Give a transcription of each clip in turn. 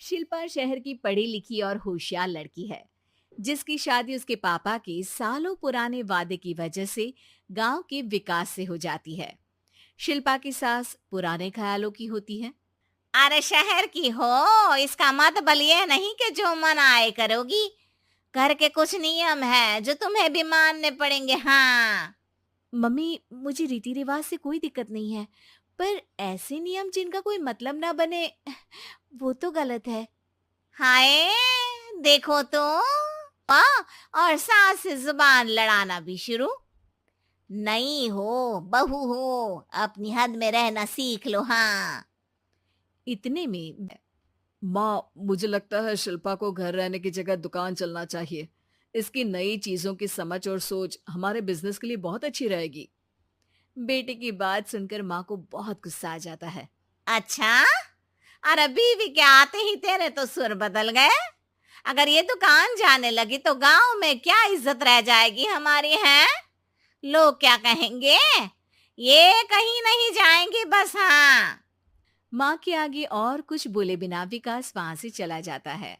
शिल्पा शहर की पढ़ी लिखी और होशियार लड़की है, जिसकी शादी उसके पापा के सालों पुराने वादे की वजह से गांव के विकास से हो जाती है। शिल्पा की सास पुराने ख्यालों की होती है। अरे शहर की हो, इसका मतलब ये नहीं कि जो मन आए करोगी। घर के कुछ नियम है जो तुम्हें भी मानने पड़ेंगे। हाँ। मम्मी, मुझे रीति रिवाज से कोई दिक्कत नहीं है, पर ऐसे नियम जिनका कोई मतलब ना बने, वो तो गलत है। हाय, देखो तो। और सास से जुबान लड़ाना भी शुरू। नहीं हो, बहू हो, अपनी हद में रहना सीख लो। हाँ। इतने में माँ, मुझे लगता है शिल्पा को घर रहने की जगह दुकान चलना चाहिए। इसकी नई चीजों की समझ और सोच हमारे बिजनेस के लिए बहुत अच्छी रहेगी। बेटे की बात सुनकर माँ को बहुत गुस्सा आ जाता है। अच्छा, अरे बीवी के आते ही तेरे तो सुर बदल गए। अगर ये दुकान जाने लगी तो गांव में क्या इज्जत रह जाएगी हमारी है? लोग क्या कहेंगे? ये कहीं नहीं जाएंगी बस। हाँ। माँ के आगे और कुछ बोले बिना विकास वहां से चला जाता है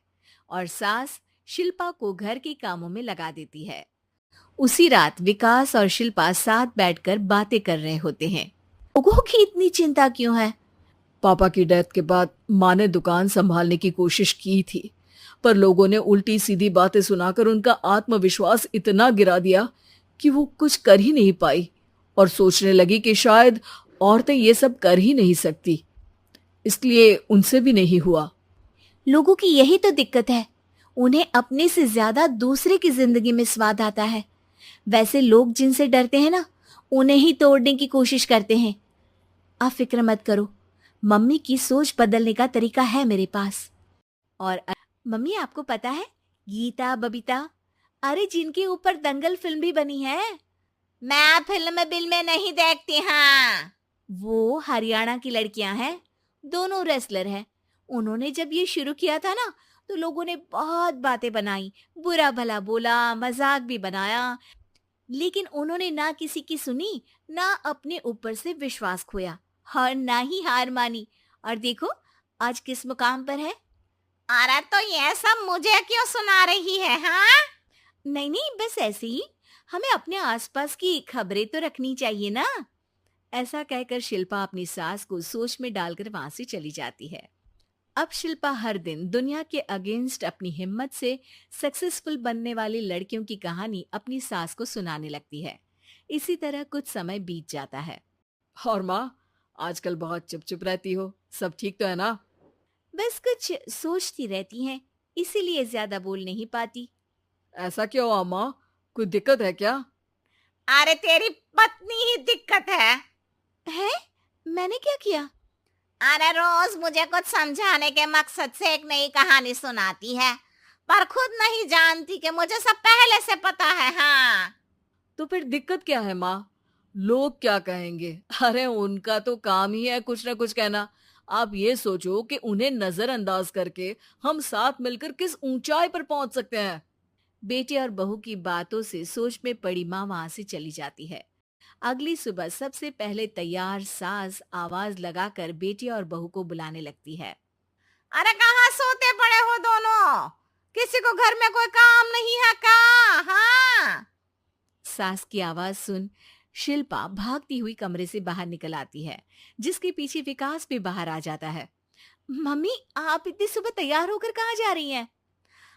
और सास शिल्पा को घर के कामों में लगा देती है। उसी रात विकास और शिल्पा साथ बैठकर बातें कर रहे होते हैं। लोगों की इतनी चिंता क्यों है? पापा की डेथ के बाद माँ ने दुकान संभालने की कोशिश की थी, पर लोगों ने उल्टी सीधी बातें सुनाकर उनका आत्मविश्वास इतना गिरा दिया कि वो कुछ कर ही नहीं पाई और सोचने लगी कि शायद औरतें ये सब कर ही नहीं सकती। इसलिए उनसे भी नहीं हुआ। लोगों की यही तो दिक्कत है, उन्हें अपने से ज्यादा दूसरे की जिंदगी में स्वाद आता है। वैसे लोग जिनसे डरते हैं ना, उन्हें ही तोड़ने की कोशिश करते हैं। आप फिक्र मत करो, मम्मी की सोच बदलने का तरीका है मेरे पास। और मम्मी, आपको पता है, गीता बबीता, अरे जिनके ऊपर दंगल फिल्म भी बनी है, मैं फिल्म बिल में नहीं देखती। हाँ। वो हरियाणा की लड़कियां हैं, दोनों रेसलर हैं। उन्होंने जब ये शुरू किया था ना, तो लोगों ने बहुत बातें बनाई, बुरा भला बोला, मजाक भी बनाया, लेकिन उन्होंने ना किसी की सुनी, ना अपने ऊपर से विश्वास खोया और ना ही हार मानी। और देखो, आज किस मुकाम पर है। अरे तो ये सब मुझे क्यों सुना रही है? हाँ। नहीं नहीं, बस ऐसे ही, हमें अपने आसपास की खबरें तो रखनी चाहिए ना। ऐसा कहकर शिल्पा अपनी सास को सोच में डालकर वहां से चली जाती है। अब शिल्पा हर दिन दुनिया के अगेंस्ट अपनी हिम्मत से सक्सेसफुल बनने वाली लड़कियों की कहानी अपनी सास को सुनाने लगती है। इसी तरह कुछ समय बीत जाता है। और माँ, आजकल बहुत चुप चुप रहती हो, सब ठीक तो है ना? बस कुछ सोचती रहती हैं, इसीलिए ज्यादा बोल नहीं पाती। ऐसा क्यों हुआ माँ? कोई दिक्कत है क्या? अरे तेरी पत्नी ही दिक्कत है। है? मैंने क्या किया? अरे रोज मुझे कुछ समझाने के मकसद से एक नई कहानी सुनाती है, पर खुद नहीं जानती कि मुझे सब पहले से पता है। हाँ। तो फिर दिक्कत क्या है माँ? लोग क्या कहेंगे? अरे उनका तो काम ही है कुछ ना कुछ कहना। आप ये सोचो कि उन्हें नजरअंदाज करके हम साथ मिलकर किस ऊंचाई पर पहुंच सकते हैं। बेटे और बहू की बातों से सोच में पड़ी माँ वहां से चली जाती है। अगली सुबह सबसे पहले तैयार सास आवाज लगाकर बेटी और बहू को बुलाने लगती है। अरे कहाँ सोते पड़े हो दोनों? किसी को घर में कोई काम नहीं है का? हाँ। सास की आवाज सुन शिल्पा भागती हुई कमरे से बाहर निकल आती है, जिसके पीछे विकास भी बाहर आ जाता है। मम्मी, आप इतनी सुबह तैयार होकर कहाँ जा रही हैं?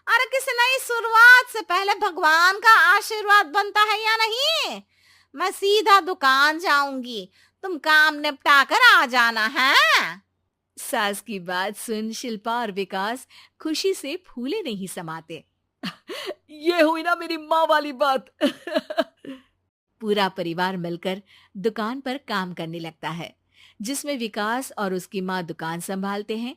अरे किसी नई शुरुआत से पहले भगवान का आशीर्वाद बनता है या नहीं? मैं सीधा दुकान जाऊंगी, तुम काम निपटा कर आ जाना है। सास की बात सुन शिल्पा और विकास खुशी से फूले नहीं समाते। ये हुई ना मेरी माँ वाली बात। पूरा परिवार मिलकर दुकान पर काम करने लगता है, जिसमें विकास और उसकी माँ दुकान संभालते हैं,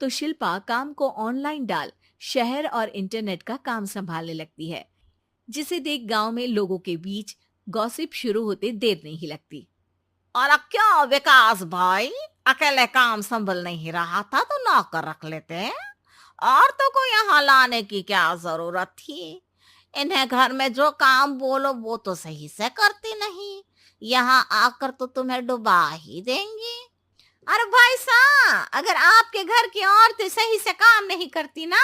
तो शिल्पा काम को ऑनलाइन डाल शहर और इंटरनेट का काम संभालने लगती है, जिसे देख गांव में लोगों के बीच गॉसिप शुरू होते देर नहीं लगती। और क्या विकास भाई, अकेले काम संभल नहीं रहा था तो नौकर रख लेते। और तो को यहाँ लाने की क्या जरूरत थी? इन्हें घर में जो काम बोलो वो तो सही से करती नहीं, यहाँ आकर तो तुम्हें डुबा ही देंगी। अरे भाई साहब, अगर आपके घर की औरतें सही से काम नहीं करती ना,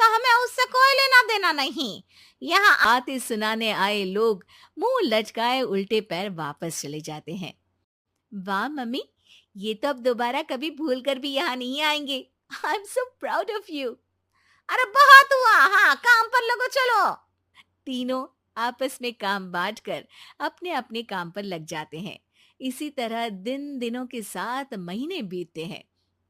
तो हमें उससे कोई लेना देना नहीं। यहाँ आते सुनाने आए लोग मुंह लटकाए उल्टे पैर वापस चले जाते हैं। वाह मम्मी, ये तो अब दोबारा कभी भूल कर भी यहाँ नहीं आएंगे। I am so proud of you. अरे बहुत हुआ, हाँ काम पर लगो चलो। तीनों आपस में काम बांटकर अपने अपने काम पर लग जाते हैं। इसी तरह दिन दिनों के साथ महीने बीतते हैं,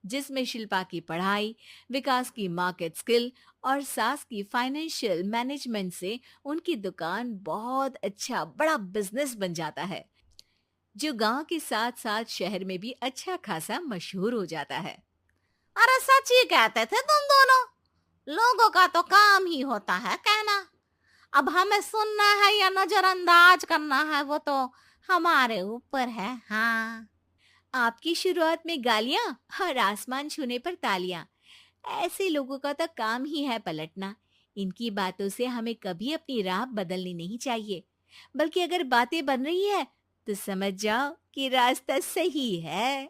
जिसमें शिल्पा की पढ़ाई, विकास की मार्केट स्किल और सास की फाइनेंशियल मैनेजमेंट से उनकी दुकान बहुत अच्छा बड़ा बिजनेस बन जाता है, जो गांव के साथ साथ शहर में भी अच्छा खासा मशहूर हो जाता है। अरे सच ही कहते थे तुम दोनों, लोगों का तो काम ही होता है कहना। अब हमें सुनना है या नजरअंदाज करना है, वो तो हमारे ऊपर है। हाँ, आपकी शुरुआत में गालियां और आसमान छूने पर तालियां, ऐसे लोगों का तो काम ही है पलटना। इनकी बातों से हमें कभी अपनी राह बदलनी नहीं चाहिए, बल्कि अगर बातें बन रही है तो समझ जाओ कि रास्ता सही है।